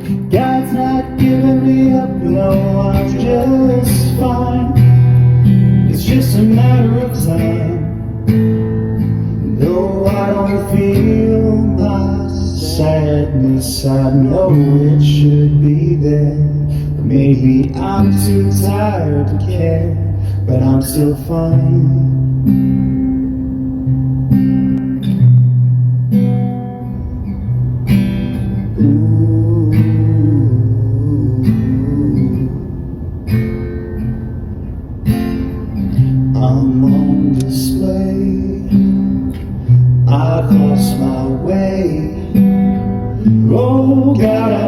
God's not giving me up, no, I'm just fine. It's just a matter of time. Though I don't feel my sadness, I know it should be there. Maybe I'm too tired to care, but I'm still fine. I'm on display, I've lost my way. Oh God,